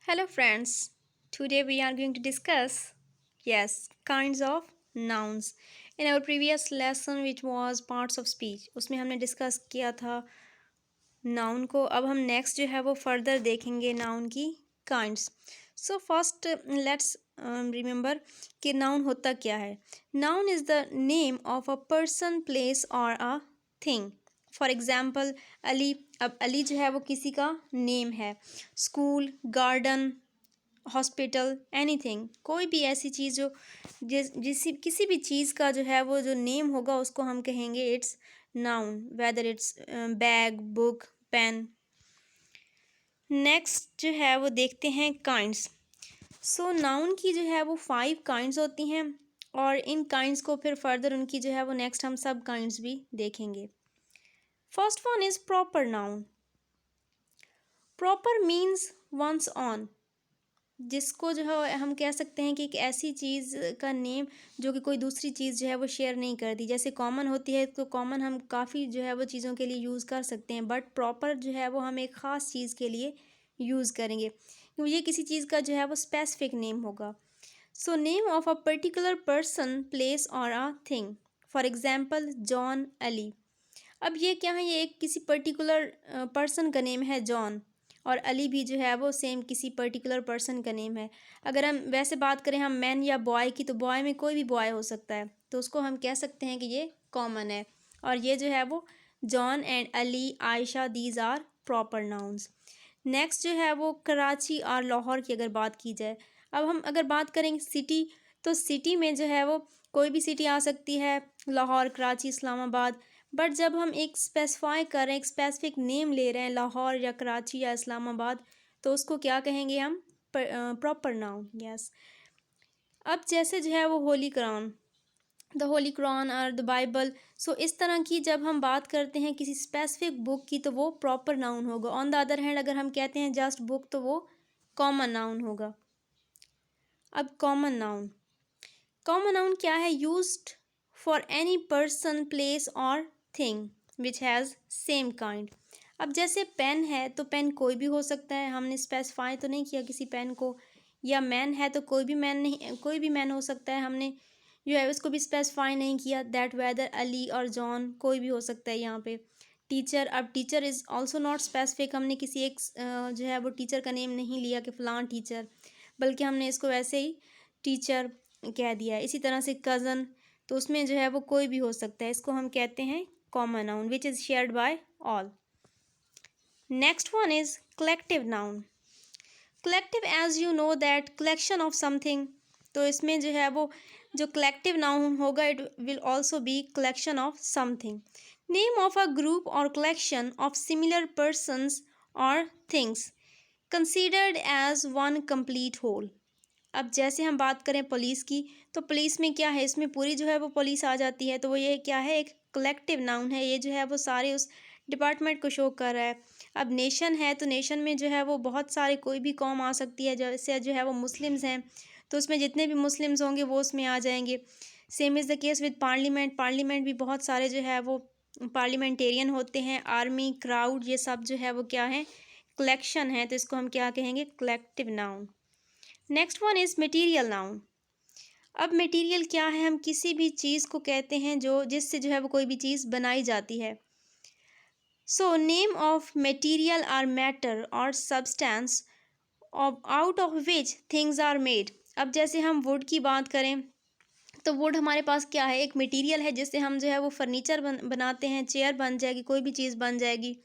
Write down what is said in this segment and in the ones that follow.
Hello friends. Today we are going to discuss kinds of nouns. In our previous lesson which was parts of speech उसमें हमने discuss किया था noun को. अब हम next जो है वो फर्दर देखेंगे नाउन की kinds. So first let's remember कि नाउन होता क्या है. Noun is the name of a person place और a thing. For example Ali. अब अली जो है वो किसी का नेम है. स्कूल, गार्डन, हॉस्पिटल, एनीथिंग, कोई भी ऐसी चीज़ जो किसी भी चीज़ का जो है वो जो नेम होगा उसको हम कहेंगे it's noun. Whether it's bag, book, pen. Next जो है वो देखते हैं काइंड्स. सो नाउन की जो है वो 5 काइंड्स होती हैं और इन काइंड्स को फिर फर्दर उनकी जो है वो नेक्स्ट हम सब काइंड्स भी देखेंगे. First one is proper noun. Proper means one's own, जिसको जो है हम कह सकते हैं कि एक ऐसी चीज़ का नेम जो कि कोई दूसरी चीज़ जो है वो शेयर नहीं करती. जैसे कॉमन होती है तो कॉमन हम काफ़ी जो है वो चीज़ों के लिए यूज़ कर सकते हैं, बट प्रॉपर जो है वो हम एक ख़ास चीज़ के लिए यूज़ करेंगे क्योंकि ये किसी चीज़ का जो है वो स्पेसिफिक नेम होगा. So name of a particular person, place और a thing. For example John, Ali. अब ये क्या है, ये एक किसी पर्टिकुलर पर्सन का नेम है जॉन, और अली भी जो है वो सेम किसी पर्टिकुलर पर्सन का नेम है. अगर हम वैसे बात करें हम मैन या बॉय की, तो बॉय में कोई भी बॉय हो सकता है, तो उसको हम कह सकते हैं कि ये कॉमन है. और ये जो है वो John and Ali, Ayesha, these are proper nouns. Next जो है वो कराची और लाहौर की अगर बात की जाए. अब हम अगर बात करें सिटी, तो सिटी में जो है वो कोई भी सिटी आ सकती है, लाहौर, कराची, इस्लामाबाद. बट जब हम एक स्पेसिफाई कर रहे हैं, एक स्पेसिफिक नेम ले रहे हैं, लाहौर या कराची या इस्लामाबाद, तो उसको क्या कहेंगे हम? Proper noun. यस. अब जैसे जो है वो होली कुरान, द होली कुरान और द बाइबल. सो इस तरह की जब हम बात करते हैं किसी स्पेसिफिक बुक की, तो वो प्रॉपर नाउन होगा. ऑन द अदर हैंड अगर हम कहते हैं जस्ट बुक, तो वो कॉमन नाउन होगा. अब कॉमन नाउन. कॉमन नाउन क्या है? Used for any person, place और thing which has same kind. अब जैसे पेन है तो पेन कोई भी हो सकता है, हमने स्पेसिफाई तो नहीं किया किसी पेन को. या मैन है तो कोई भी मैन नहीं, कोई भी मैन हो सकता है, हमने जो है उसको भी स्पेसिफाई नहीं किया. दैट वेदर अली और जॉन कोई भी हो सकता है यहाँ पे. टीचर. अब teacher is also not specific, हमने किसी एक जो है वो टीचर का नेम नहीं लिया कि फ़लाँ टीचर, बल्कि हमने इसको वैसे ही टीचर कह दिया है. इसी तरह से कज़न, तो उसमें जो है वो कोई भी हो सकता है, इसको हम कहते हैं common noun which is shared by all. Next one is collective noun. Collective as you know that collection of something. तो इसमें जो है वो जो कलेक्टिव नाउन होगा it will also be collection of something. Name of a group और collection of similar persons और things considered as one complete whole. अब जैसे हम बात करें पुलिस की, तो पुलिस में क्या है, इसमें पूरी जो है वो पुलिस आ जाती है, तो वो ये क्या है, एक कलेक्टिव नाउन है. ये जो है वो सारे उस डिपार्टमेंट को शो कर रहा है. अब नेशन है तो नेशन में जो है वो बहुत सारे कोई भी कौम आ सकती है. जैसे जो है वो मुस्लिम्स हैं तो उसमें जितने भी मुस्लिम्स होंगे वो उसमें आ जाएंगे. Same is the case with parliament. Parliament भी बहुत सारे जो है वो पार्लियामेंटेरियन होते हैं. आर्मी, क्राउड, ये सब जो है वो क्या है, कलेक्शन है, तो इसको हम क्या कहेंगे, collective noun. Next one is material noun. अब मटेरियल क्या है, हम किसी भी चीज़ को कहते हैं जो जिससे जो है वो कोई भी चीज़ बनाई जाती है. So name of material are matter और substance of out of which things are made. अब जैसे हम वुड की बात करें, तो वुड हमारे पास क्या है, एक मटेरियल है जिससे हम जो है वो फर्नीचर बनाते हैं, चेयर बन जाएगी, कोई भी चीज़ बन जाएगी.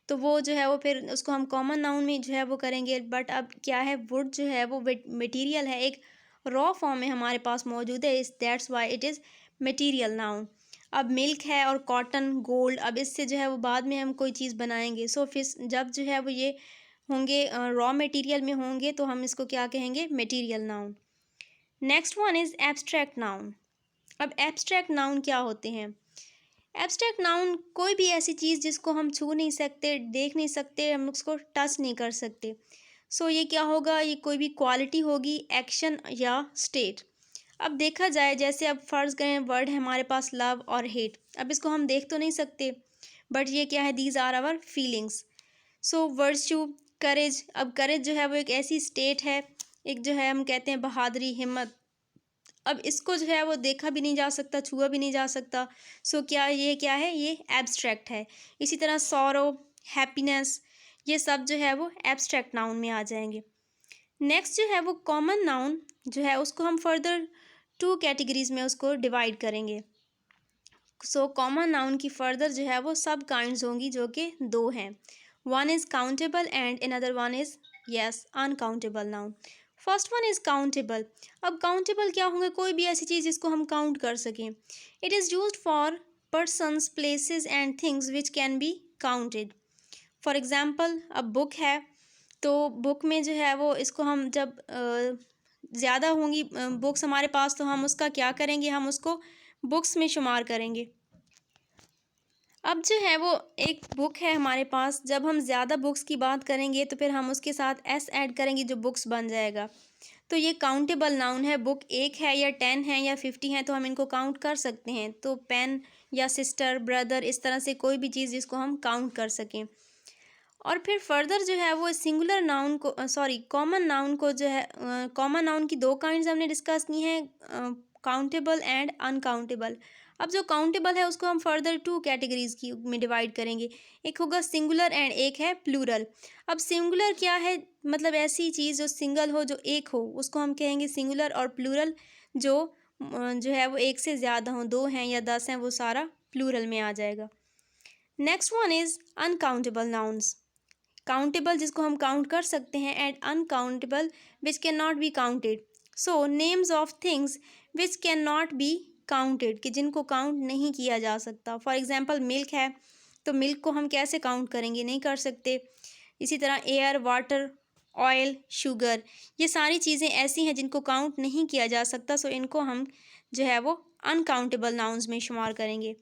तो वो जो है वो फिर उसको हम कॉमन नाउन में जो है वो करेंगे. बट अब क्या है, वुड जो है वो मटेरियल है, एक रॉ फॉर्म में हमारे पास मौजूद है, इस that's why it is material noun. अब मिल्क है और कॉटन, गोल्ड, अब इससे जो है वो बाद में हम कोई चीज़ बनाएंगे. सो फिर जब जो है वो ये होंगे रॉ मटेरियल में होंगे, तो हम इसको क्या कहेंगे, material noun. Next one is abstract noun. अब एब्स्ट्रैक्ट नाउन क्या होते हैं? एब्स्ट्रैक्ट नाउन कोई भी ऐसी चीज़ जिसको हम छू नहीं सकते, देख नहीं सकते, हम उसको टच नहीं कर सकते. सो ये क्या होगा, ये कोई भी क्वालिटी होगी, एक्शन या स्टेट. अब देखा जाए, जैसे अब फ़र्ज़ करें वर्ड है हमारे पास लव और हेट. अब इसको हम देख तो नहीं सकते, बट ये क्या है, these are our feelings. So virtue, courage, अब करेज जो है वो एक ऐसी स्टेट है, एक जो है हम कहते हैं बहादुरी, हिम्मत। अब इसको जो है वो देखा भी नहीं जा सकता, छुआ भी नहीं जा सकता। सो क्या है, ये एब्स्ट्रैक्ट है। इसी तरह सॉरो, हैप्पीनेस, ये सब जो है वो एब्स्ट्रैक्ट नाउन में आ जाएंगे। नेक्स्ट जो है वो कॉमन नाउन जो है उसको हम फर्दर 2 कैटेगरीज में उसको डिवाइड करेंगे। सो कॉमन नाउन की फर्दर जो है वो सब काइंड्स होंगी, जो कि 2 हैं। One is countable and another one is yes uncountable noun. First one is countable. अब काउंटेबल क्या होंगे, कोई भी ऐसी चीज़ जिसको हम काउंट कर सकें। It is used for persons, places and things which can be counted. For example, अब बुक है, तो बुक में जो है वो इसको हम जब ज़्यादा होंगी बुक्स हमारे पास, तो हम उसका क्या करेंगे, हम उसको बुक्स में शुमार करेंगे। अब जो है वो एक बुक है हमारे पास, जब हम ज़्यादा बुक्स की बात करेंगे तो फिर हम उसके साथ एस ऐड करेंगे, जो बुक्स बन जाएगा। तो ये काउंटेबल नाउन है। बुक एक है या 10 है या 50 है तो हम इनको काउंट कर सकते हैं। तो पेन या सिस्टर, ब्रदर, इस तरह से कोई भी चीज़ जिसको हम काउंट कर सकें। और फिर फर्दर जो है वो सिंगुलर नाउन को कॉमन नाउन को जो है कॉमन नाउन की 2 काइंड्स हमने डिस्कस की हैं, काउंटेबल एंड अनकाउंटेबल। अब जो काउंटेबल है उसको हम फर्दर 2 कैटेगरीज की में डिवाइड करेंगे। एक होगा सिंगुलर एंड एक है प्लूरल। अब सिंगुलर क्या है, मतलब ऐसी चीज़ जो सिंगल हो, जो एक हो, उसको हम कहेंगे सिंगुलर। और प्लूरल जो है वो एक से ज़्यादा हो, 2 हैं या 10 हैं, वो सारा प्लूरल में आ जाएगा। Next one is uncountable nouns. Countable जिसको हम काउंट कर सकते हैं, and uncountable which can not be counted. So names of things which can not be counted, कि जिनको काउंट नहीं किया जा सकता। फॉर एग्जांपल मिल्क है, तो मिल्क को हम कैसे काउंट करेंगे, नहीं कर सकते। इसी तरह एयर, वाटर, ऑयल, शुगर, ये सारी चीज़ें ऐसी हैं जिनको काउंट नहीं किया जा सकता। सो इनको हम जो है वो अनकाउंटेबल नाउन्स में शुमार करेंगे।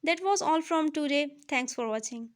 That was all from today. Thanks for watching.